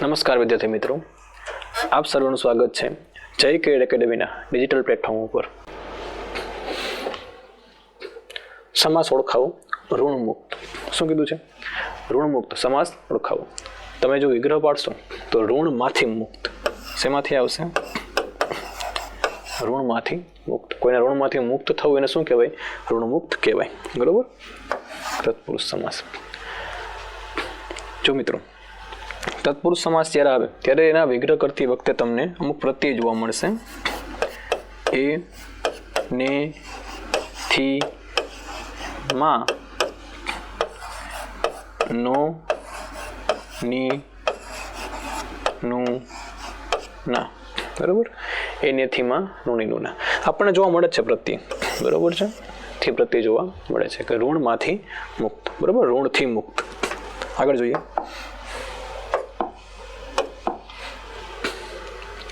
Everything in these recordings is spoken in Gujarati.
નમસ્કાર વિદ્યાર્થી મિત્રો, આપ સર્વનું સ્વાગત છે જય કેડ એકેડમીના ડિજિટલ પ્લેટફોર્મ ઉપર. સમાસ ઓળખાવો ઋણમુક્ત. શું કીધું છે? ઋણમુક્ત સમાસ ઓળખાવો. તમે જો વિગ્રહ પાડશો તો ઋણમાંથી મુક્ત. શેમાંથી આવશે? ઋણમાંથી મુક્ત. કોઈને ઋણમાંથી મુક્ત થવું એને શું કહેવાય? ઋણમુક્ત કહેવાય. બરોબર. તત્પુરુષ સમાસ. જો મિત્રો, તત્પુરુષ સમાસ જ્યારે આવે ત્યારે એના વિગ્રહ કરતી વખતે તમને અમુક પ્રત્યય જોવા મળશે. એ, ને, થી, માં, નો, ની, નું, ના. બરોબર. એ, ને, થી, માં, નો, ની, નું, ના આપણને જોવા મળે છે પ્રત્યય. બરોબર છે. થી પ્રત્યય જોવા મળે છે કે ઋણમાંથી મુક્ત. બરોબર. ઋણથી મુક્ત. આગળ જોઈએ.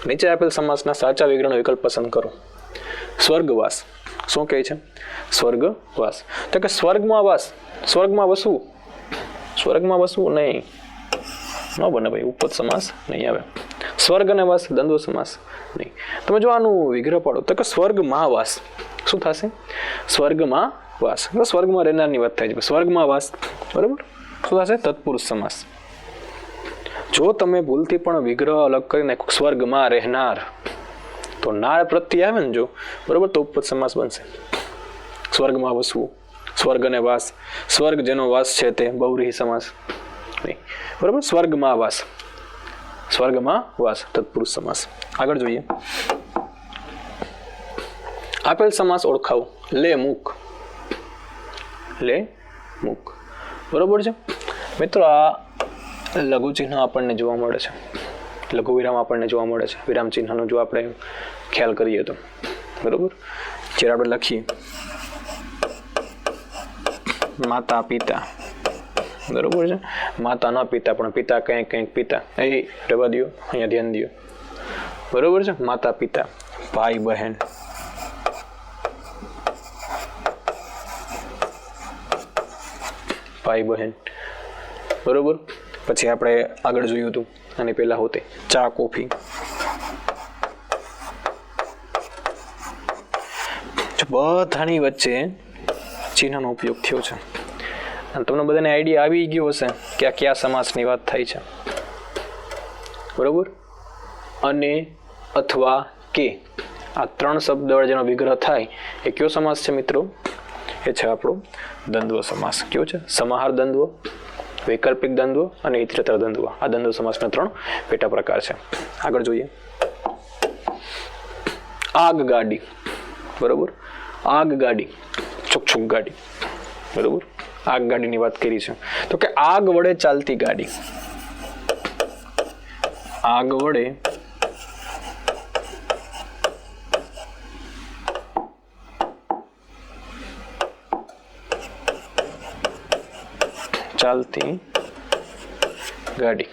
નીચે આપેલ સમાસના સાચા વિગ્રહનો વિકલ્પ પસંદ કરો. સ્વર્ગવાસ. શું કહે છે? સ્વર્ગવાસ. તો કે સ્વર્ગમાં વાસ. સ્વર્ગમાં વસવું. સ્વર્ગમાં વસવું નહીં, ન બને ભાઈ. ઉપપદ સમાસ નહીં આવે. સ્વર્ગ અને વાસ દ્વંદ્વ સમાસ નહીં. તમે જો આનું વિગ્રહ પાડો તો કે સ્વર્ગમાં વાસ. શું થશે? સ્વર્ગમાં વાસ. સ્વર્ગમાં રહેનારની વાત થાય છે. સ્વર્ગમાં વાસ. બરાબર. શું થશે? તત્પુરુષ સમાસ. જો તમે ભૂલથી પણ વિગ્રહ અલગ કરી નાખો સ્વર્ગમાં રહેનાર, તો નાર પ્રત્યય આવે ને જો, બરોબર, તો ઉપપદ સમાસ બનશે. સ્વર્ગમાં વસવું, સ્વર્ગ અને વાસ, સ્વર્ગ જેનો વાસ છે તે બહુવ્રીહી સમાસ નહીં. બરોબર. સ્વર્ગમાં વાસ. સ્વર્ગમાં વાસ તત્પુરુષ સમાસ. આગળ જોઈએ. આપેલ સમાસ ઓળખાવો. લે મુક. લે મુક. બરોબર છે મિત્રો. આ લઘુ ચિહ્ન આપણને જોવા મળે છે. લઘુ વિરામ આપણને જોવા મળે છે. વિરામ ચિહ્નનો જો આપણે ખ્યાલ કરીએ તો, બરોબર, જ્યારે આપણે લખીએ માતા પિતા, બરોબર છે, માતા ન પિતા પણ પિતા કંઈક કંઈક પિતા, એ રહેવા દો, અહીંયા ધ્યાન દો. બરોબર છે. માતા પિતા, ભાઈ બહેન, ભાઈ બહેન. બરોબર. પછી આપણે આગળ જોયું હતું અને પહેલા હોતે ચા કોફી. બધાની વચ્ચે ચિહ્નનો ઉપયોગ થયો છે અને તમને બધાને આઈડિયા આવી ગયો હશે કે આ કયા સમાસની વાત થાય છે. બરોબર. અને, અથવા, કે આ ત્રણ શબ્દ જેનો વિગ્રહ થાય એ કયો સમાસ છે મિત્રો? એ છે આપણો દ્વંદ્વ સમાસ. કયો છે? સમાહાર દ્વંદ્વ, વૈકલ્પિક દ્વંદ્વ અને ઇતરેતર દ્વંદ્વ. આ દ્વંદ્વ સમાસના ત્રણ પેટા પ્રકાર છે. આગળ જોઈએ. આગગાડી. બરોબર. આગગાડી, છુક ગાડી. બરોબર. આગગાડીની વાત કરી છે તો કે આગ વડે ચાલતી ગાડી. આગ વડે ચાલતી ગાડી.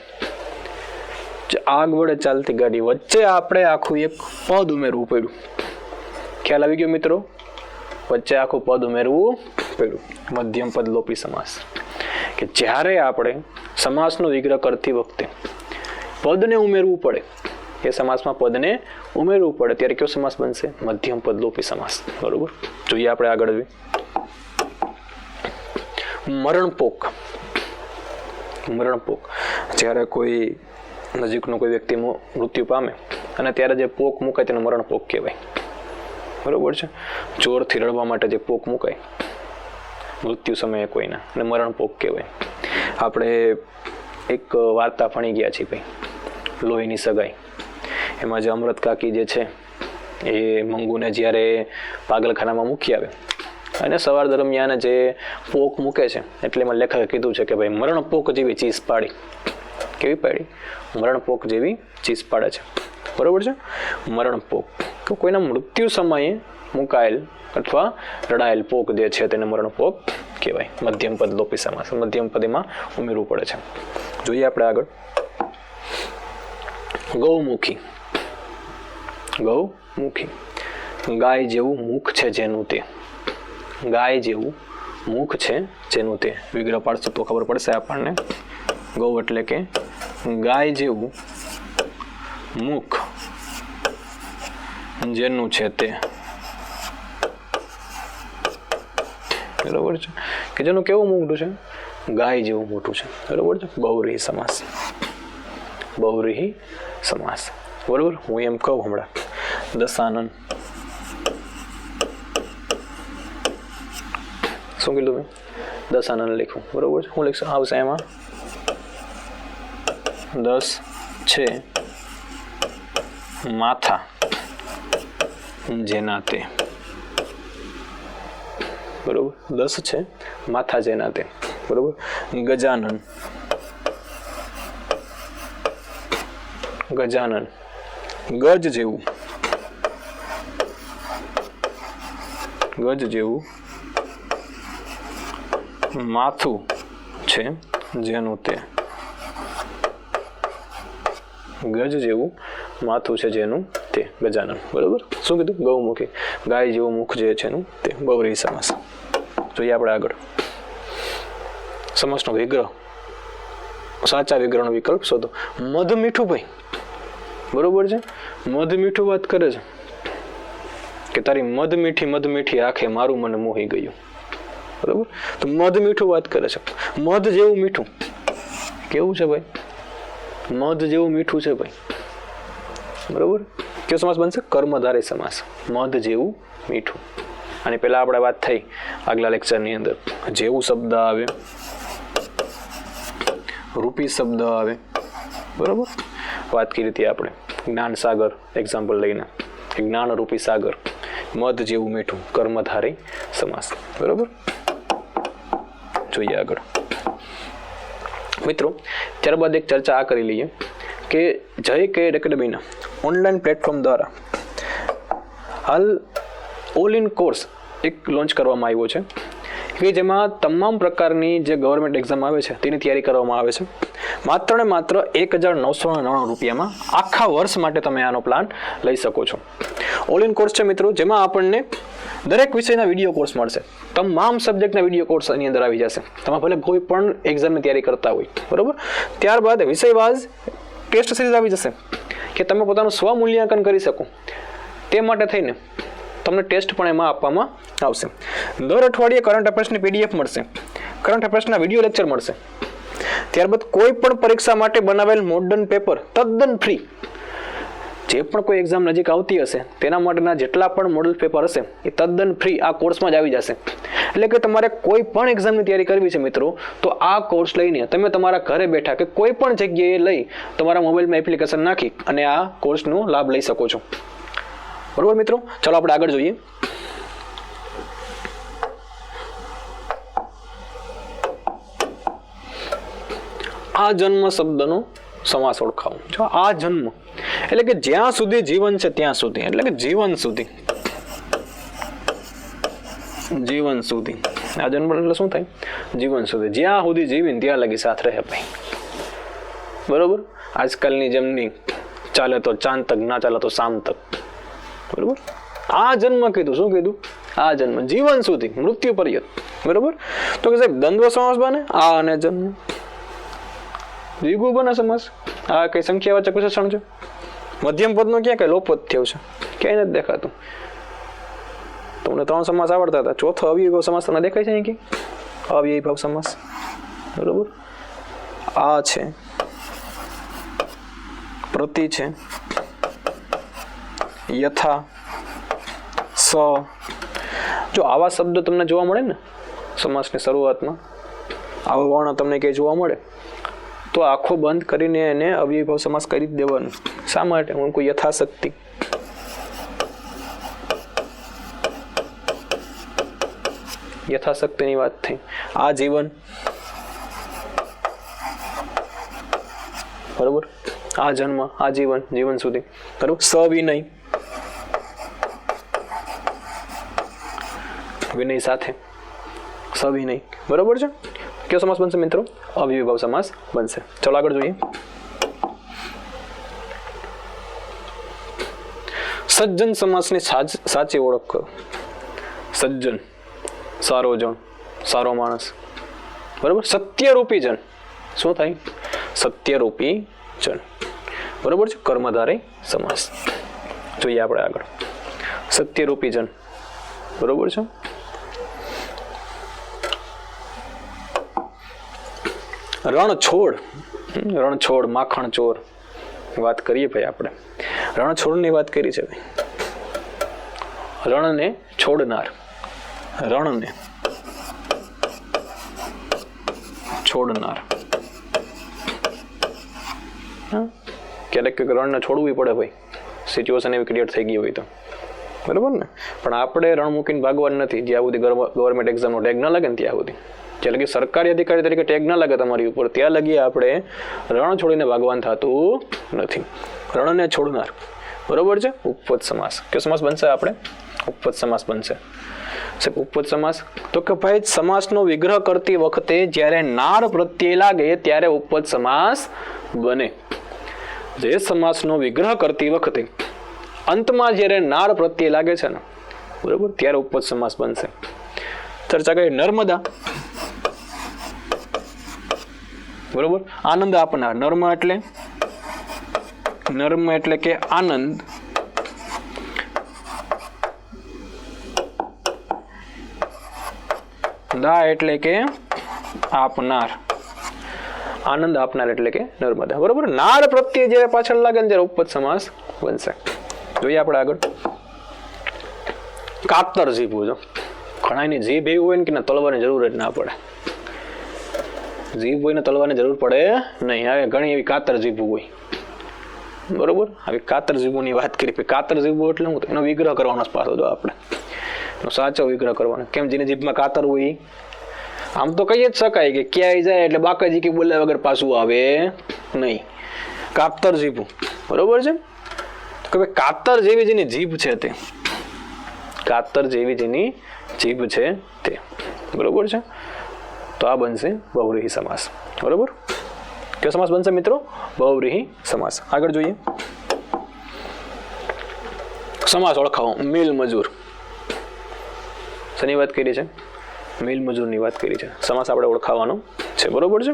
આગ વડે ચાલતી ગાડી વચ્ચે આપણે આખું એક પદ ઉમેરવું પડ્યું. ખ્યાલ આવી ગયો મિત્રો? વચ્ચે આખું પદ ઉમેરવું પડ્યું. મધ્યમ પદ લોપી સમાસ. કે જ્યારે આપણે સમાસનો વિગ્રહ કરતી વખતે પદને ઉમેરવું પડે, એ સમાસમાં પદને ઉમેરવું પડે ત્યારે કયો સમાસ બનશે? મધ્યમ પદ લોપી સમાસ. બરોબર. જોઈએ આપણે આગળ. મરણપોક. મરણપોક. જ્યારે કોઈ નજીકનો કોઈ વ્યક્તિ મૃત્યુ પામે અને ત્યારે જે પોક મુકાય તેને મરણપોક કહેવાય. બરોબર છે. જોરથી રડવા માટે જે પોક મુકાય મૃત્યુ સમયે કોઈના, અને મરણપોક કહેવાય. આપણે એક વાર્તા ભણી ગયા છીએ ભાઈ, લોહીની સગાઈ. એમાં જે અમૃત કાકી જે છે એ મંગુને જ્યારે પાગલખાનામાં મૂકી આવે અને સવાર દરમિયાન જે પોક મૂકે છે એટલે એમાં લેખકે કીધું છે કે ભાઈ મરણપોક જેવી ચીસ પાડી. કેવી પાડી? મરણપોક જેવી ચીસ પાડે છે. બરોબર છે. મરણપોક તો કોઈના મૃત્યુ સમયે મુકાયેલ અથવા રડાયેલ પોક જે છે તેને મરણપોક કહેવાય. મધ્યમ પદ લોપી સમાસ. મધ્યમ પદમાં ઉમેરવું પડે છે. જોઈએ આપણે આગળ. ગૌમુખી. ગૌમુખી. ગાય જેવું મુખ છે જેનું તે. ગાય જેવું મુખ છે જેનું તે. વિગ્રહ પાડશું તો ખબર પડશે આપણને. ગૌ એટલે કે ગાય જેવું મુખ જેનું છે તે, બરોબર છે, કે જેનું કેવું મોટું છે, ગાય જેવું મોટું છે, બરોબર છે. બહુવ્રીહી સમાસ, બહુવ્રીહી સમાસ, બરોબર. હું એમ કહું હમણાં દશાનન, શું કીધું મેં? દશાનન લખ્યું, બરોબર છે. હું લખશું આવશે એમાં 10 છે માથા જેના તે, બરોબર. 10 છે માથા જેના તે, બરોબર. ગજાનન, ગજાનન ગજ જેવું, ગજ જેવું માથું છે જેનું તે, ગજ જેવું માથું છે જેનું તે, ગજાનન, બરોબર. શું કીધું? ગૌમુખી, ગાય જેવું મુખ જે છે એનું તે, બહુવ્રીહી સમાસ. જોઈએ આપણે આગળ સમાસનો વિગ્રહ, સાચા વિગ્રહનો વિકલ્પ શોધો. મધ મીઠું ભાઈ, બરોબર છે. મધ મીઠું વાત કરે છે કે તારી મધ મીઠી આંખે મારું મને મોહી ગયું, બરોબર. તો મધ મીઠું વાત કરે છે. મધ જેવું મીઠું કેવું છે ભાઈ? મધ જેવું મીઠું છે ભાઈ, બરોબર. કયો સમાસ બનશે? કર્મધારય સમાસ. મધ જેવું મીઠું. અને પહેલા આપણે વાત થઈ આગલા લેક્ચરની અંદર, જેવું શબ્દ આવે, રૂપી શબ્દ આવે, બરોબર. વાત કરી હતી આપણે જ્ઞાન સાગર એક્ઝામ્પલ લઈને, જ્ઞાન રૂપી સાગર, મધ જેવું મીઠું, કર્મધારય સમાસ, બરોબર. જોઈએ આગળ મિત્રો. ત્યારબાદ એક ચર્ચા આ કરી લઈએ કે જય કેર એકેડમીના ઓનલાઈન પ્લેટફોર્મ દ્વારા હાલ ઓલ ઇન કોર્સ એક લોન્ચ કરવામાં આવ્યો છે કે જેમાં તમામ પ્રકારની જે ગવર્મેન્ટ એક્ઝામ આવે છે તેની તૈયારી કરવામાં આવે છે. માત્ર ને માત્ર 1999 રૂપિયામાં આખા વર્ષ માટે તમે આનો પ્લાન લઈ શકો છો. ઓલ ઇન કોર્સ છે મિત્રો, જેમાં આપણને દરેક વિષયના વિડીયો કોર્સ મળશે. તમામ સબ્જેક્ટના વિડીયો કોર્સ એની અંદર આવી જશે. તમે ભલે કોઈ પણ એક્ઝામની તૈયારી કરતા હોય, બરોબર. ત્યારબાદ વિષયવાઇઝ ટેસ્ટ સિરીઝ આવી જશે કે તમે પોતાનું સ્વમૂલ્યાંકન કરી શકો. તે માટે થઈને તમને ટેસ્ટ પણ એમાં આપવામાં આવશે. દર અઠવાડિયે કરંટ અફેર્સની PDF મળશે, કરંટ અફેર્સના વિડીયો લેક્ચર મળશે. ત્યારબાદ કોઈ પણ પરીક્ષા માટે બનાવેલ મોડર્ન પેપર તદ્દન ફ્રી. જે પણ કોઈ એક્ઝામ નજીક આવતી હશે તેના માટેના જેટલા પણ મોડલ પેપર હશે એ તદ્દન ફ્રી આ કોર્સમાં જ આવી જશે. એટલે કે તમારે કોઈ પણ એક્ઝામની તૈયારી કરવી છે મિત્રો, તો આ કોર્સ લઈને તમે તમારા ઘરે બેઠા કે કોઈ પણ જગ્યાએ લઈ તમારા મોબાઈલમાં એપ્લિકેશન નાખી અને આ કોર્સનો લાભ લઈ શકો છો, બરોબર મિત્રો. ચાલો આપણે આગળ જોઈએ. આ જન્મ શબ્દનો સમાસ ઓળખાવો. જો આ જન્મ એટલે કે જ્યાં સુધી જીવન છે ત્યાં સુધી, એટલે કે જીવન સુધી, જીવન સુધી. આ જન્મ એટલે શું થાય? જીવન સુધી. જ્યાં સુધી જીવીને ત્યાં લગી સાથ રહે ભાઈ, બરોબર. આજકાલની જેમની ચાલે તો ચાંદ તક, ના ચાલે તો શામ તક, બરોબર. આ જન્મ કીધું, શું કીધું? આ જન્મ, જીવન સુધી, મૃત્યુ પર્યંત, બરોબર. તો કે સાહેબ દ્વંદ્વ સમાસ બને આ અને જન્મ, દ્વિગુ બને સમાસ. આ કઈ સંખ્યાવાચક વિશેષણ છે? મધ્યમ પદનો ક્યાં કઈ લોપદ થયો છે? ક્યાંય નથી દેખાતું. તમને 3 સમાસ આવડતા હતા, ચોથો અવ્યયી સમાસ તમને દેખાય છે અહીં કે અવ્યયી ભાવ સમાસ, બરોબર. આ છે, પ્રતિ છે, યથા, સ. જો આવા શબ્દ તમને જોવા મળે ને સમાસની શરૂઆતમાં, આવા વર્ણ તમને ક્યાંય જોવા મળે તો આંખો બંધ કરીને એને અવ્યયી ભાવ સમાસ કરી જ દેવાનું. શા માટે? હું કોઈ યથાશક્તિ, યથાશક્તિની વાત થઈ. આ જીવન, બરોબર. આ જન્મ, આ જીવન, જીવન સુધી, બરોબર. સવિનય, વિનય સાથે, સવિનય, બરોબર છે. કયો સમાસ બનશે મિત્રો? અવ્યયી ભાવ સમાસ બનશે. ચલો આગળ જોઈએ. સજ્જન સમાસની સાચી ઓળખ કરો. સજ્જન, સારો જણ, સારો માણસ, બરોબર. સત્યરૂપી જન, શું થાય? સત્યરૂપી જન. બરોબર છે, કર્મધારય સમાસ. જોઈએ આપણે આગળ સત્યરૂપી જન. બરોબર છે. રણછોડ માખણ ચોર વાત કરીએ ભાઈ આપણે. રણછોડની વાત કરી છે ભાઈ. રણને છોડનાર, રણને છોડનાર. ક્યારેક રણને છોડવું પડે ભાઈ, સિચ્યુએશન એવી ક્રિએટ થઈ ગઈ હોય તો. બરાબર ને? પણ આપણે રણ મૂકીને ભાગવાનું નથી જ્યાં સુધી ગવર્મેન્ટ એક્ઝામનો ટેગ ન લાગે ને ત્યાં સુધી. જ્યાં લગી સરકારી અધિકારી તરીકે ટેગ ન લાગે તમારી ઉપર ત્યાં લગી આપણે રણ છોડીને ભાગવાન થતું નથી. રણને છોડનાર. બરોબર છે. ઉપપદ સમાસ. કયો સમાસ બનશે આપણે? ઉપપદ સમાસ બનશે. ઉપપદ સમાસ તો કે ભાઈ સમાસનો વિગ્રહ કરતી વખતે જ્યારે નાર પ્રત્યય લાગે ત્યારે ઉપપદ સમાસ બને. જે સમાસનો વિગ્રહ કરતી વખતે અંતમાં જ્યારે નાર પ્રત્યય લાગે છે ને, બરોબર, ત્યારે ઉપપદ સમાસ બનશે. ચર્ચા કરી નર્મદા. બરોબર, આનંદ આપનાર. નર્મ એટલે કે આનંદ. દા એટલે કે આપનાર. આનંદ આપનાર એટલે કે નર્મદા. બરોબર, નાર પ્રત્યે જ્યારે પાછળ લાગે ને ત્યારે ઉપપદ સમાસ બનશે. જોઈએ આપણે આગળ કાતર જીભું. જો ઘણાની જીભ એવી હોય ને કે તળવાની જરૂર જ ના પડે. જીભ હોય ને તળવાની જરૂર પડે નહીં. હવે ઘણી એવી કાતર જીભું હોય. બરોબર, આવી કાતર જીભુની વાત કરી. કાતર જીભું એટલે હું એનો વિગ્રહ કરવાનો પાછો જો આપણે એનો સાચો વિગ્રહ કરવાનો. કેમ જેની જીભમાં કાતર હોય આમ તો કહી જ શકાય કે ક્યાંય જાય એટલે બાકાજી કે બોલ્યા વગર પાછું આવે નહીં. કાતર જીભું. બરોબર છે કે ભાઈ કાતર જેવી જેની જીભ છે તે, કાતર જેવી જેની જીભ છે તે. બરોબર છે, તો આ બનશે બહુવ્રીહી સમાસ. બરોબર, કયો સમાસ બનશે મિત્રો? બહુવ્રીહી સમાસ. આગળ જોઈએ સમાસ ઓળખાવો. મિલ મજૂર. શેની વાત કરી છે? મિલ મજૂરની વાત કરી છે. સમાસ આપણે ઓળખાવાનો છે. બરોબર છે.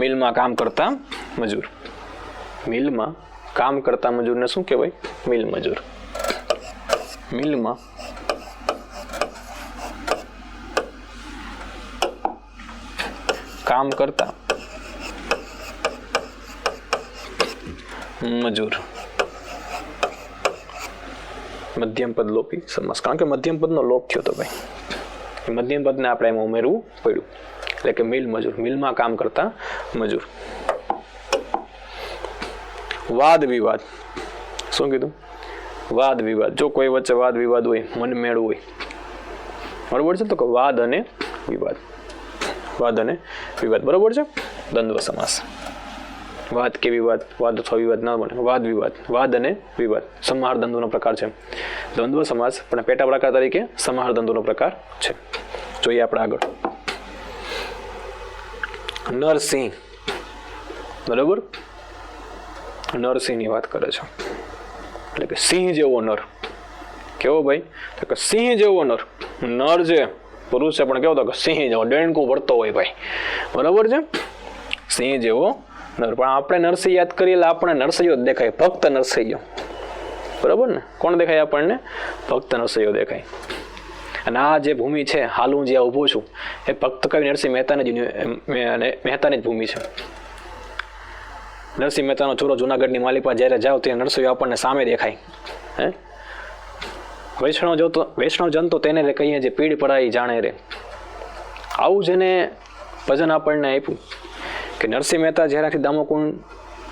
મિલમાં કામ કરતા મજૂર. મિલમાં કામ કરતા મજૂરને શું કહેવાય? મિલ મજૂર. મિલમાં કામ કરતા મજૂર. મધ્યમ પદ લોપી સમાસ, કારણ કે મધ્યમ પદનો લોપ થયો તો ભાઈ. મધ્યમ પદને આપણે એમાં ઉમેરવું પડ્યું. એટલે કે મિલ મજૂર, મિલમાં કામ કરતા મજૂર. વાદ વિવાદ. શું કીધું? વાદ વિવાદ. જો કોઈ વચ્ચે વાદ વિવાદ હોય, મનમેળ હોય, બરોબર છે, તો કે વાદ અને વિવાદ. વાદ અને વિવાદ. બરોબર છે. દ્વંદ્વ સમાસ. વાદ કે વિવાદ, વાદ અથવા વિવાદ ના બને. વાદ વિવાદ, વાદ અને વિવાદ. સમાહાર દ્વંદ્વનો પ્રકાર છે દ્વંદ્વ સમાસ, પણ પેટા પ્રકાર તરીકે સમાહાર દ્વંદ્વનો પ્રકાર છે. જોઈએ આપણે આગળ નરસિંહ. બરોબર, નરસિંહની વાત કરે છે. એટલે કે સિંહ જેવો નર. કેવો ભાઈ? તો કે સિંહ જેવો નર. નર જે પુરુષ છે પણ કેવો તો કે સિંહ જેવો ડેણકું ભરતો હોય ભાઈ. બરોબર છે, સિંહ જેવો નર. પણ આપણે નરસિંહ યાદ કરીએ એટલે આપણે નરસૈયો જ દેખાય. ભક્ત નરસૈયો. બરોબર ને? કોણ દેખાય આપણને? ભક્ત નરસૈયો દેખાય. અને આ જે ભૂમિ છે, હાલ હું જ્યાં ઊભો છું, એ ભક્ત કવિ નરસિંહ મહેતાની જ ભૂમિ છે. નરસિંહ મહેતાનો છોરો જુનાગઢની માલિપા જ્યારે જાઓ ત્યારે નરસૈયો આપણને સામે દેખાય. હે, વૈષ્ણવ જન તો તેને કહીએ જે પીડ પડાઈ જાણે રે. આવું જેને ભજન આપણને આપ્યું કે નરસિંહ મહેતા જ્યારેથી દામોકુંડ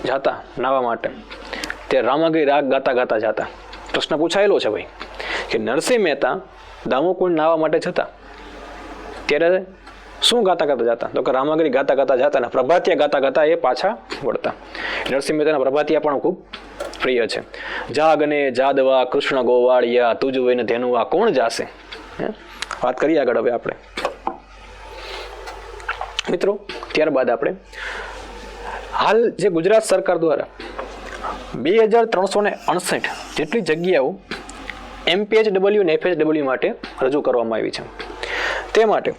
જાતા નાવા માટે ત્યારે રામાગીરી રાગ ગાતા ગાતા જાતા. પ્રશ્ન પૂછાયેલો છે ભાઈ કે નરસિંહ મહેતા દામોકુંડ નાવા માટે જતા ત્યારે શું ગાતા ગાતા જતા? તો કે રામાગીરી ગાતા ગાતા જતા ને પ્રભાતિયા ગાતા ગાતા એ પાછા વળતા. નરસિંહ મહેતાના પ્રભાતિયા પણ ખૂબ પ્રિય છે. જાગને જાદવા કૃષ્ણ ગોવાળિયા તુજ વઈને ધેનુવા કોણ જાશે. વાત કરીએ આગળ હવે આપણે મિત્રો. ત્યારબાદ આપણે હાલ જે ગુજરાત સરકાર દ્વારા 2369 જેટલી જગ્યાઓ MPHW અને FHW માટે રજૂ કરવામાં આવી છે. તે માટે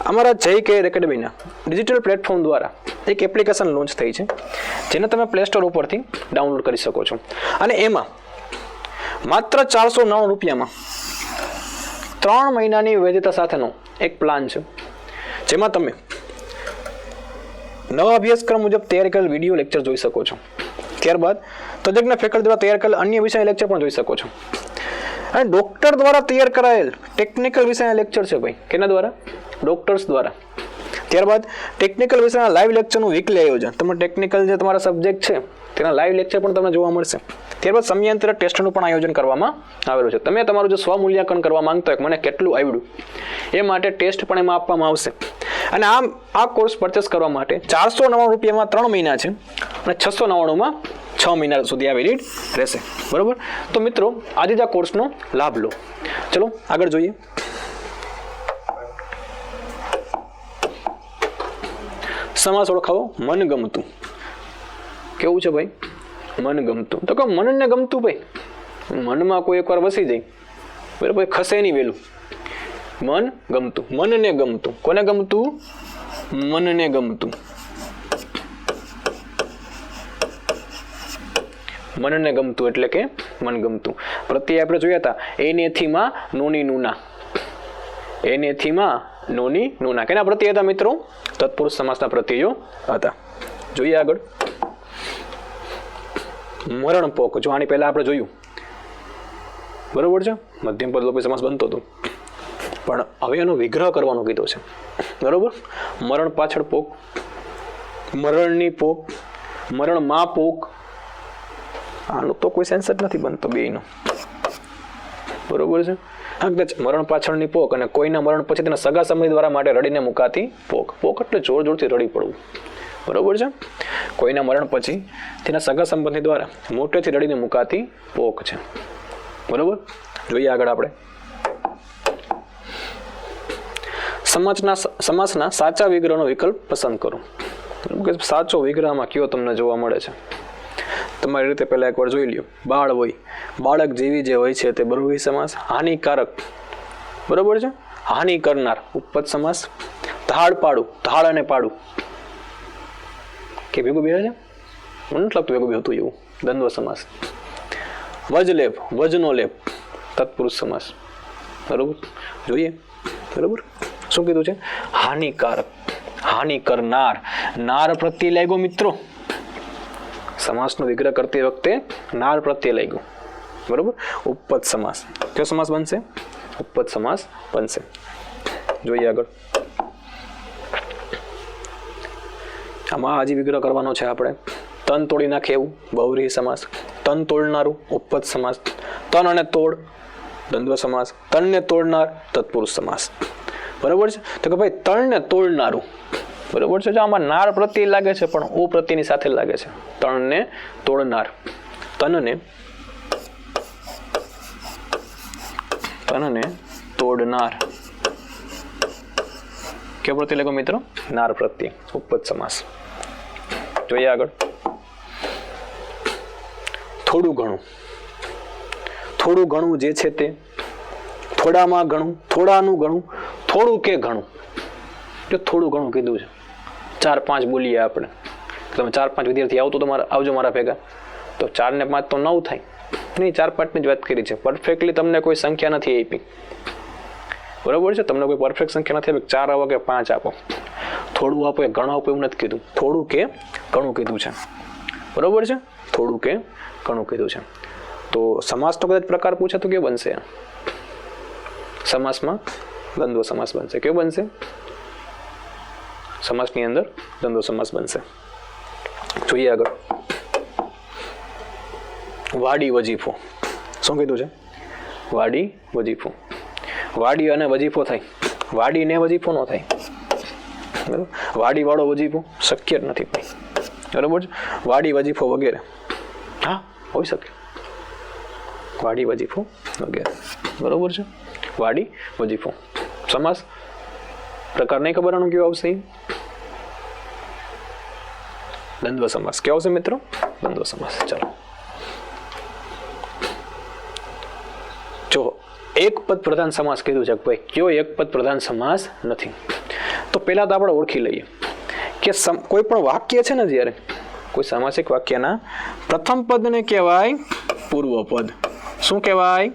અમારા જય કેરિયર એકેડમીના ડિજિટલ પ્લેટફોર્મ દ્વારા એક એપ્લિકેશન લોન્ચ થઈ છે જેને તમે પ્લે સ્ટોર ઉપરથી ડાઉનલોડ કરી શકો છો અને એમાં માત્ર 499 રૂપિયામાં 3 મહિનાની વૈધતા સાથેનો એક પ્લાન છે જેમાં તમે નવા અભ્યાસક્રમ મુજબ તૈયાર કરેલ વિડીયો લેક્ચર જોઈ શકો છો. ત્યારબાદ તજજ્ઞ ફેકલ્ટી દ્વારા તૈયાર કરેલ અન્ય વિષય લેક્ચર પણ જોઈ શકો છો અને ડોક્ટર દ્વારા તૈયાર કરાયેલ ટેકનિકલ વિષયના લેક્ચર છે ભાઈ. કેના દ્વારા? ડોક્ટર્સ દ્વારા. ત્યારબાદ ટેકનિકલ વિષયના લાઈવ લેક્ચરનું વીકલી આયોજન. તમારા ટેકનિકલ જે તમારા સબ્જેક્ટ છે તેના લાઈવ લેક્ચર પણ તમને જોવા મળશે. ત્યારબાદ સમયાંતરે ટેસ્ટનું પણ આયોજન કરવામાં આવેલું છે. તમે તમારું જે સ્વમૂલ્યાંકન કરવા માંગતા હોય મને કેટલું આવડ્યું એ માટે ટેસ્ટ પણ એમાં આપવામાં આવશે. અને આ કોર્સ પરચેસ કરવા માટે 499 રૂપિયામાં 3 મહિના છે અને 699માં 6 મહિના સુધી આ વેલિડ રહેશે. બરોબર? તો મિત્રો આજે જ આ કોર્સનો લાભ લો. ચલો આગળ જોઈએ. સમાસ ઓળખાવો. મનગમતું. કેવું છે ભાઈ? મનગમતું. તો કે મનને ગમતું ભાઈ. મનમાં કોઈ એકવાર વસી જાય બરાબર, ખસે નહીં વેલું. મન ગમતું, મનને ગમતું. કોને ગમતું? મનને ગમતું. મનને ગમતું એટલે કે મન ગમતું. પ્રત્યય આપણે જોયા હતા એનેથીમાં નોની નુના. એનેથીમાં નોની નુના. કેના પ્રત્યય હતા મિત્રો? તત્પુરુષ સમાસના પ્રત્યયો હતા. જોઈએ આગળ. મરણ પોક. જો આની પહેલા આપણે જોયું બરોબર છે, મધ્યમ પદ લોપી સમાસ બનતો હતો, પણ હવે એનો વિગ્રહ કરવાનો કીધો છે. બરોબર? મરણ પાછળ પોક, મરણની પોક, મરણમાં પોક. આનો તો કોઈ સેન્સ જ નથી બનતો બેયનો. બરોબર છે? હા, કદાચ મરણ પાછળની પોક અને કોઈના મરણ પછી તેના સગા સંબંધી દ્વારા માટે રડીને મુકાતી પોક. પોક એટલે જોર જોરથી રડી પડવું. બરોબર છે? કોઈના મરણ પછી તેના સગા સંબંધી દ્વારા મોટેથી રડીને મુકાતી પોક છે. બરોબર? જોઈએ આગળ આપણે. સમાસના સાચા વિગ્રહનો વિકલ્પ પસંદ કરો. સાચો વિગ્રહમાં કયો તમને જોવા મળે છે? તમારી રીતે પહેલા એકવાર જોઈ લ્યો. બાળ હોય, બાળક જેવી જે હોય છે તે બહુવ્રીહી સમાસ. હાનિકારક, બરોબર છે? હાનિ કરનાર, ઉપપદ સમાસ. ધાડ પાડું, ધાડ અને પાડું. કે ભેગું બેસે છે? મને નથી લાગતું ભેગું બેહતું એવું. દ્વંદ્વ સમાસ. વજલેપ, વજનો લેપ, તત્પુરુષ સમાસ. બરોબર? જોઈએ. બરોબર? શું કીધું છે? હાનિકારક, હાનિ કરનાર. નાર પ્રત્યે લાગ્યો મિત્રો. સમાસનો વિગ્રહ કરતી વખતે નાર પ્રત્યે લાગ્યો. બરોબર? ઉપપદ સમાસ. કયો સમાસ બનશે? ઉપપદ સમાસ બનશે. જોઈએ આગળ. આમાં હજી વિગ્રહ કરવાનો છે આપણે. તન તોડી નાખે એવું બહુવ્રીહી સમાસ. તન તોડનારું ઉપપદ સમાસ. તન અને તોડ દ્વંદ્વ સમાસ. તનને તોડનાર તત્પુરુષ સમાસ. બરોબર છે? તો કે ભાઈ તણને તોડનારું. બરોબર છે? જો આમાં નાર પ્રત્યે લાગે છે પણ ઓ પ્રત્યેની સાથે લાગે છે. તણને તોડનાર. તનને તોડનાર. કયો પ્રત્યે લાગ્યો મિત્રો? નાર પ્રત્યે. ઉપપદ સમાસ. જોઈએ આગળ. થોડું ઘણું. થોડું ઘણું જે છે તે. થોડામાં ઘણું, થોડાનું ઘણું, થોડું કે ઘણું. જો થોડું ઘણું કીધું છે, 4-5 બોલીએ આપણે. તમે 4-5 વિદ્યાર્થી આવતો તમારા આવજો મારા ભેગા, તો 4 ને 5 તો 9 થાય નહીં. 4-5 ની જ વાત કરી છે. પરફેક્ટલી તમને કોઈ સંખ્યા નથી આપી. બરોબર છે? તમને કોઈ પરફેક્ટ સંખ્યા નથી આપી 4 આપો કે 5 આપો. થોડું આપો કે ઘણું આપો એવું નથી કીધું. થોડું કે ઘણું કીધું છે. બરોબર છે? થોડું કે ઘણું કીધું છે. તો સમાસનો કદાચ પ્રકાર પૂછે તો કેવો બનશે? સમાસમાં દ્વંદ્વ સમાસ બનશે. કેવો બનશે? સમાસની અંદર દ્વંદ્વ સમાસ બનશે. જોઈએ આગળ. વાડી વજીફો. શું કીધું છે? વાડી વજીફો. વાડી અને વજીફો થાય. વાડી ને વજીફો ન થાય. બરાબર? વાડી વાળો વજીફો શક્ય જ નથી ભાઈ. બરાબર છે? વાડી વજીફો વગેરે હા હોઈ શકે. વાડી વજીફો વગેરે. બરોબર છે? વાડી વજીફો. સમાસ પ્રકાર નહીં ખબર આનું કેવું આવશે? દ્વંદ્વ સમાસ. કેવો આવશે મિત્રો? દ્વંદ્વ સમાસ. ચાલો જો એક પદ પ્રધાન સમાસ કીધું છે ભાઈ, કયો એક પદ પ્રધાન સમાસ નથી? તો પહેલા તો આપણે ઓળખી લઈએ કે કોઈ પણ વાક્ય છે ને, જ્યારે કોઈ સામાસિક વાક્યના પ્રથમ પદને કહેવાય પૂર્વપદ. શું કહેવાય?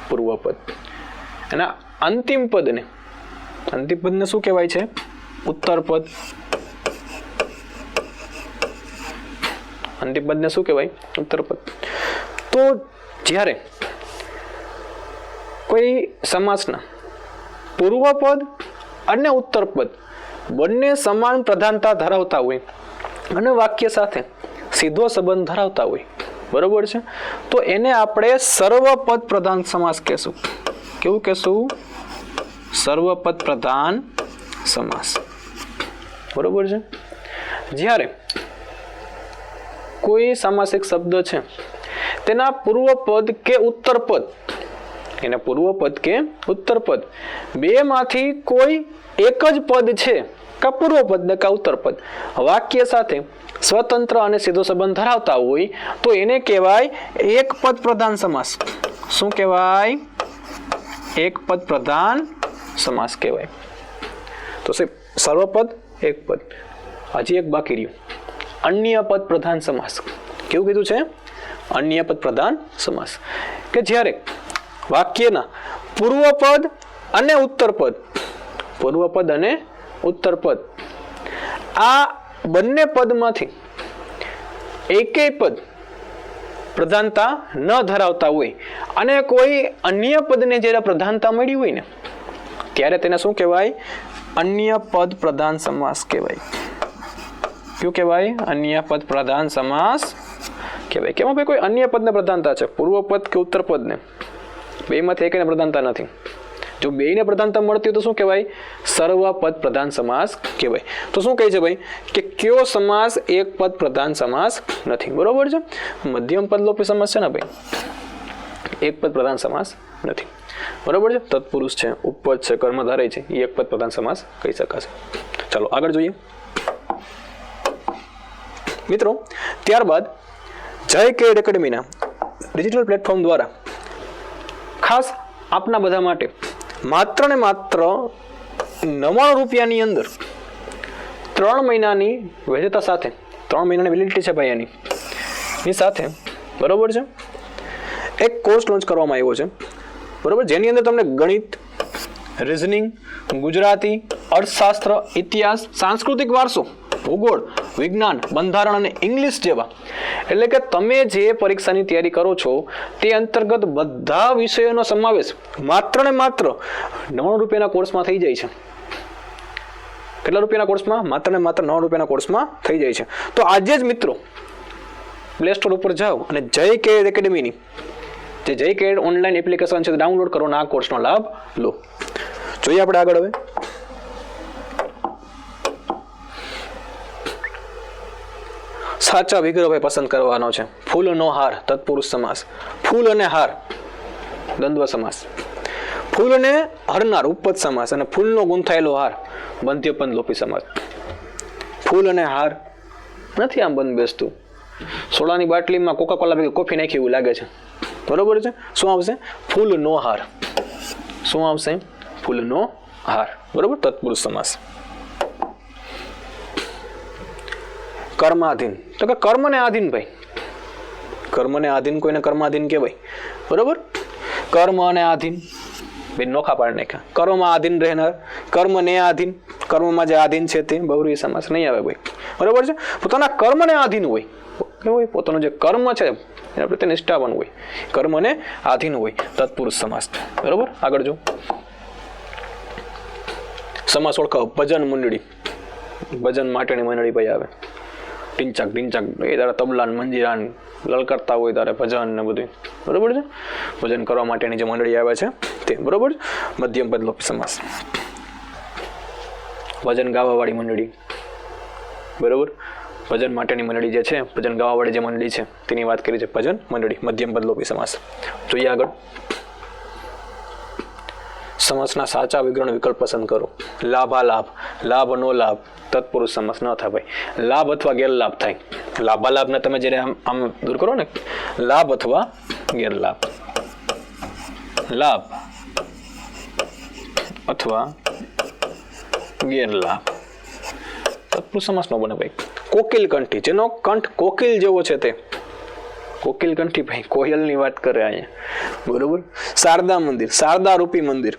પૂર્વપદ. એના અંતિમ પદને શું કહેવાય છે? ઉત્તરપદ. અંતિમ પદને શું કહેવાય? ઉત્તરપદ. તો જ્યારે કોઈ સમાસના પૂર્વપદ અને ઉત્તરપદ બંને સમાન પ્રધાનતા ધરાવતા હોય અને વાક્ય સાથે સીધો સંબંધ ધરાવતા હોય, બરોબર છે, તો એને આપણે સર્વપદ પ્રધાન સમાસ કહેશું. કેવું કહેશું? સર્વપદ પ્રધાન સમાસ. બરોબર છે. જ્યારે કોઈ સામાસિક શબ્દ છે તેના પૂર્વપદ કે ઉત્તરપદ, એના પૂર્વપદ કે ઉત્તરપદ બેમાંથી કોઈ એક જ પદ છે, કા પૂર્વપદ ને કા ઉત્તરપદ, વાક્ય સાથે સ્વતંત્ર અને સીધો સંબંધ ધરાવતા હોય તો એને કહેવાય એક પદ પ્રધાન સમાસ. શું કહેવાય? એક પદ પ્રધાન સમાસ કહેવાય. તો સર્વપદ, એક પદ. હજી એક બાકી રહ્યું, અન્ય પદ પ્રધાન સમાસ. કેવું કીધું છે? અન્ય પદ પ્રધાન સમાસ. કે જ્યારે વાક્યના પૂર્વપદ અને ઉત્તરપદ, પૂર્વપદ અને ઉત્તરપદ આ બંને પદમાંથી એકેય પદ પ્રધાનતા ન ધરાવતા હોય અને કોઈ અન્ય પદને જ્યારે પ્રધાનતા મળી હોય ને, ત્યારે તેને શું કહેવાય? અન્ય પદ પ્રધાન સમાસ કહેવાય. શું કહેવાય? અન્ય પદ પ્રધાન સમાસ કહેવાય. કેમાં ભાઈ કોઈ અન્ય પદને પ્રધાનતા છે, પૂર્વપદ કે ઉત્તરપદને, બેમાંથી એકને પ્રધાનતા નથી. જો બેયને પ્રધાનતા મળતી હોય તો શું કહેવાય? સર્વપદ પ્રધાન સમાસ કહેવાય. તો શું કહે છે ભાઈ કે કયો સમાસ એક પદ પ્રધાન સમાસ નથી? બરોબર છે. મધ્યમ પદ લોપી સમાસ છે ને ભાઈ, એક પદ પ્રધાન સમાસ નથી. બરોબર છે. તત્પુરુષ છે, ઉપપદ છે, કર્મધારય છે, એ એક પદ પ્રધાન સમાસ કહી શકાશે. ચાલો આગળ જોઈએ મિત્રો. ત્યારબાદ જય કેડ એકેડમીના ડિજિટલ પ્લેટફોર્મ દ્વારા ખાસ આપના બધા માટે માત્ર ને માત્ર 99 રૂપિયાની અંદર 3 મહિનાની વૈધતા સાથે, 3 મહિનાની વેલિડિટી છે ભાઈ એની સાથે, બરોબર છે, એક કોર્સ લોન્ચ કરવામાં આવ્યો છે. બરોબર, જેની અંદર તમને ગણિત, રિઝનિંગ, ગુજરાતી, અર્થશાસ્ત્ર, ઇતિહાસ, સાંસ્કૃતિક વારસો, ભૂગોળ, વિજ્ઞાન, બંધારણ અને ઇંગ્લિશ જેવા, એટલે કે તમે જે પરીક્ષાની તૈયારી કરો છો તે અંતર્ગત બધા વિષયોનો સમાવેશ માત્ર ને માત્ર 99 રૂપિયાના કોર્સમાં થઈ જાય છે. કેટલા રૂપિયાના કોર્સમાં? માત્ર ને માત્ર 99 રૂપિયાના કોર્સમાં થઈ જાય છે. તો આજે જ મિત્રો પ્લે સ્ટોર ઉપર જાઓ અને જય કેડ એકેડમીની જે જય કેડ ઓનલાઈન એપ્લિકેશન છે ડાઉનલોડ કરો અને આ કોર્સનો લાભ લો. જોઈએ આપણે આગળ હવે. સાચા વિગ્રહ ભાઈ પસંદ કરવાનો છે. ફૂલનો હાર, તત્પુરુષ સમાસ. ફૂલ અને હાર, દ્વંદ્વ સમાસ. ફૂલ અને હરનાર, ઉપપદ સમાસ. અને ફૂલનો ગૂંથાયેલો હાર, બંધ્યપદ લોપી સમાસ. ફૂલ અને હાર નથી આમ બંધ બેસતું. સોડાની બાટલીમાં કોકા કોલા ભેગી કોફી નાખી એવું લાગે છે. બરોબર છે. શું આવશે? ફૂલનો હાર. શું આવશે? ફૂલનો હાર. બરોબર, તત્પુરુષ સમાસ. કર્માધીન, તો કે કર્મને આધીન ભાઈ. કર્મને આધીન કોઈને કર્માધીન કહેવાય. બરોબર, કર્મ અને આધીન બે નોખા પાડી નાખ્યા. કર્મમાં આધીન રહેનાર, કર્મને આધીન, કર્મમાં જે આધીન છે તે બહુવ્રીહી સમાસ નહીં આવે ભાઈ. બરોબર છે. પોતાના કર્મને આધીન હોય, હોય પોતાનું જે કર્મ છે એના પ્રત્યે નિષ્ઠાવાન હોય, કર્મને આધીન હોય, તત્પુરુષ સમાસ. બરોબર, આગળ જો સમાસ ઓળખાવ. ભજન મંડળી, ભજન માટેની મંડળી ભાઈ આવે. ટીંચક ઢીંચક એ તારે તબલા મંજીરા લલકારતા હોય તારે ભજન ને બધું. બરોબર છે. ભજન કરવા માટેની જે મંડળી આવે છે તે. બરોબર. મધ્યમ પદ લોપી સમાસ. ભજન ગાવાવાળી મંડળી. બરોબર, ભજન માટેની મંડળી જે છે, ભજન ગાવાવાળી જે મંડળી છે તેની વાત કરી છે ભજન મંડળી. મધ્યમ પદ લોપી સમાસ. જોઈએ આગળ. સમાસના સાચા વિગ્રહનો વિકલ્પ પસંદ કરો. લાભાલાભ, લાભ નો લાભ, તત્પુરુષ સમાસ ન થાય ભાઈ. લાભ અથવા ગેરલાભ થાય. લાભાલાભને તમે જ્યારે આમ દૂર કરો ને, લાભ અથવા ગેરલાભ, લાભ અથવા ગેરલાભ, તત્પુરુષ સમાસ ન બને ભાઈ. કોકિલ કંઠી, જેનો કંઠ કોકિલ જેવો છે તે. કોકિલ કંઠી ભાઈ કોયલની વાત કરે અહીંયા, બરોબર. શારદા મંદિર, શારદા રૂપી મંદિર,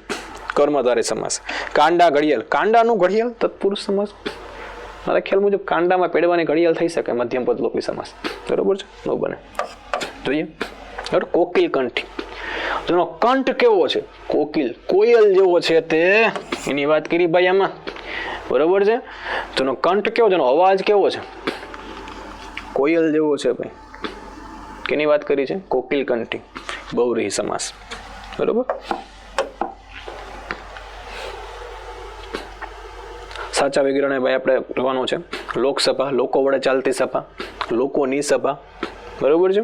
કર્મધારય સમાસ. કાંડા ઘડિયાળ, કાંડાનું ઘડિયાળ તત્પુરુષ સમાસ. મારા ખ્યાલ મુજબ કાંડામાં પેડવાની ઘડિયાળ થઈ શકે, મધ્યમ પદ લોપી સમાસ, બરોબર છે, ન બને. જોઈએ બરાબર. કોકિલ કંઠી, જેનો કંઠ કેવો છે, કોકિલ કોયલ જેવો છે તે, એની વાત કરી ભાઈ આમાં, બરોબર છે. જેનો કંઠ કેવો, જેનો અવાજ કેવો છે, કોયલ જેવો છે ભાઈ. કેની વાત કરી છે, કોકિલ કંઠી, બહુવ્રીહી સમાસ, બરોબર. સાચા વિગ્રહને ભાઈ આપણે જોવાનું છે. લોકસભા, લોકો વડે ચાલતી સભા, લોકોની સભા, બરોબર છે.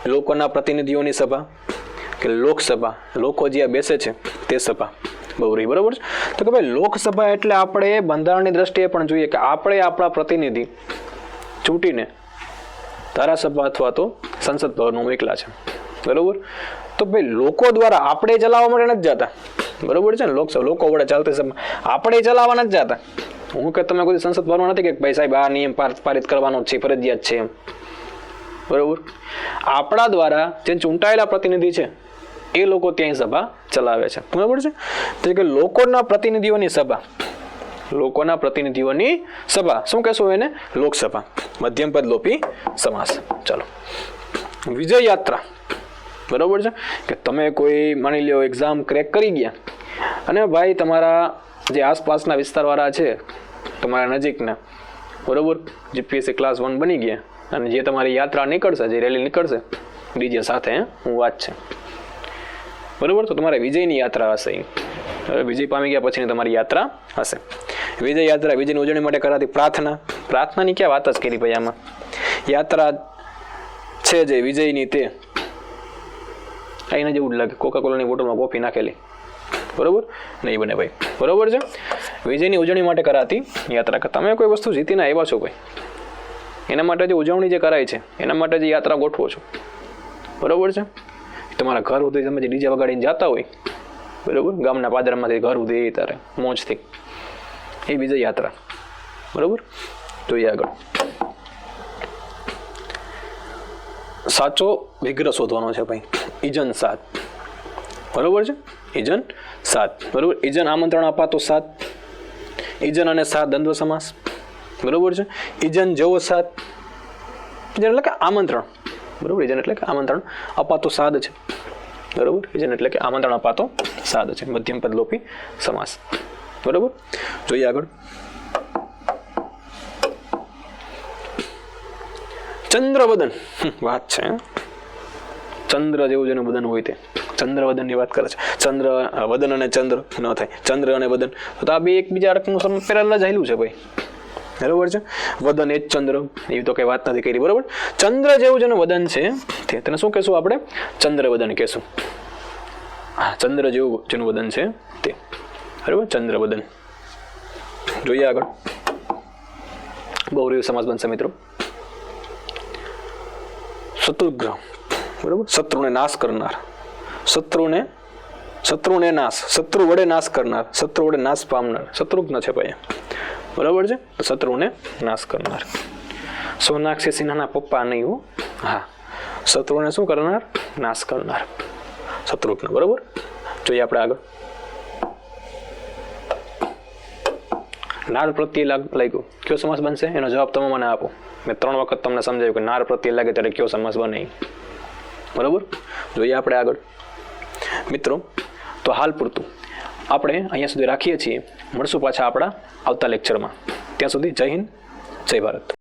લોકોના પ્રતિનિધિઓની સભા કે લોકસભા, લોકો જ્યાં બેસે છે તે સભા, બહુવ્રીહી, બરોબર છે. તો કે ભાઈ લોકસભા એટલે આપણે બંધારણની દ્રષ્ટિએ પણ જોઈએ કે આપણે આપણા પ્રતિનિધિ ચૂંટીને ધારાસભા અથવા તો સંસદ ભવનમાં મોકલા છે, બરોબર. તો ભાઈ લોકો દ્વારા આપણે ચલાવવા માટે નથી જતા, બરોબર છે ને. લોકસભા લોકો વડે ચાલતી સભા આપણે ચલાવવા નથી જતા. હું કે તમે કોઈ સંસદ ભવનમાં નથી કે ભાઈ સાહેબ આ નિયમ પારિત કરવાનો છે, ફરજિયાત છે એમ, બરોબર. આપણા દ્વારા જે ચૂંટાયેલા પ્રતિનિધિ છે એ લોકો ત્યાં સભા ચલાવે છે, બરોબર છે. તો કે લોકોના પ્રતિનિધિઓની સભા, લોકોના પ્રતિનિધિઓની સભા, શું કહેશું એને, લોકસભા, મધ્યમ પદ લોપી સમાસ. ચાલો, વિજય યાત્રા, બરોબર છે. કે તમે કોઈ માની લ્યો એક્ઝામ ક્રેક કરી ગયા અને ભાઈ તમારા જે આસપાસના વિસ્તારવાળા છે તમારા નજીકના, બરોબર, જીપીએસસી ક્લાસ 1 બની ગયા અને જે તમારી યાત્રા નીકળશે, જે રેલી નીકળશે ડીજે સાથે, હું વાત છે, બરોબર. તો તમારે વિજયની યાત્રા હશે. વિજય પામી ગયા પછીની તમારી યાત્રા હશે. વિજય યાત્રા, વિજયની ઉજવણી માટે કરાતી પ્રાર્થના, પ્રાર્થનાની ક્યાં વાત જ કરી ભાઈ આમાં. યાત્રા છે જે વિજયની તે એના જેવું જ લાગે, કોકા કોલાની બોટલમાં કોફી નાખેલી, બરોબર, નહીં બને ભાઈ, બરોબર છે. વિજયની ઉજવણી માટે કરાતી યાત્રા, કે તમે કોઈ વસ્તુ જીતીને આવ્યા છો ભાઈ, એના માટે જે ઉજવણી જે કરાય છે એના માટે જે યાત્રા ગોઠવો છો, બરોબર છે. તમારા ઘર સુધી તમે જે ડીજે વગાડીને જતા હોય, બરોબર, ગામના પાદરમાંથી ઘર સુધી તારે મોજથી, એ વિજય યાત્રા, બરોબર. જોઈએ આગળ. સાચો વિગ્રહ શોધવાનો છે ભાઈ. ઇજન સાત, બરોબર છે. ઇજન સાત, બરોબર. ઇજન આમંત્રણ અપાતો સાત, ઇજન અને સાત દ્વંદ્વ સમાસ, બરોબર છે. ઇજન જેવો સાત, ઇજન એટલે કે આમંત્રણ, બરોબર. ઇજન એટલે કે આમંત્રણ અપાતો સાદ છે, બરોબર. ઇજન એટલે કે આમંત્રણ અપાતો સાદ છે, મધ્યમ પદ લોપી સમાસ, બરોબર. જોઈએ આગળ. ચંદ્રવદન, વાત છે. ચંદ્ર જેવું જેનું વદન હોય તે ચંદ્રવદનની વાત કરે છે. ચંદ્ર વદન અને ચંદ્ર ન થાય, ચંદ્ર અને વદન, તો આ બે એકબીજા અર્થનું પેરેલલ જ આવેલું છે ભાઈ, બરોબર છે. વદન એ જ ચંદ્ર, એવી તો કઈ વાત નથી કરી, બરોબર. ચંદ્ર જેવું જેનું વદન છે તેને શું કહેશું આપણે, ચંદ્રવદન કહેશું. હા, ચંદ્ર જેવું જેનું વદન છે તે, બરોબર, ચંદ્રવદન. જોઈએ આગળ. બહુવ્રીહી સમાસ બનશે મિત્રો. શત્રુઘ્ન, બરોબર, શત્રુને નાશ કરનાર, શત્રુને નાશ, શત્રુ વડે નાશ કરનાર, શત્રુ વડે નાશ પામનાર, શત્રુઘ્ન છે ભાઈ, બરોબર છે. શત્રુને નાશ કરનાર. સોનાક્ષી સિન્હાના પપ્પા નહીં હો, હા, શત્રુને શું કરનાર, નાશ કરનાર, શત્રુઘ્ન, બરોબર. જોઈએ આપણે આગળ. નાર પ્રત્યે લાગ્યું, કયો સમાસ બનશે, એનો જવાબ તમે મને આપો. મેં 3 વખત તમને સમજાવ્યું કે નાર પ્રત્યે લાગે ત્યારે કયો સમાસ બને, બરોબર. જોઈએ આપણે આગળ મિત્રો. તો હાલ પૂરતું આપણે અહીંયા સુધી રાખીએ છીએ. મળશું પાછા આપણા આવતા લેક્ચરમાં. ત્યાં સુધી જય હિન્દ, જય ભારત.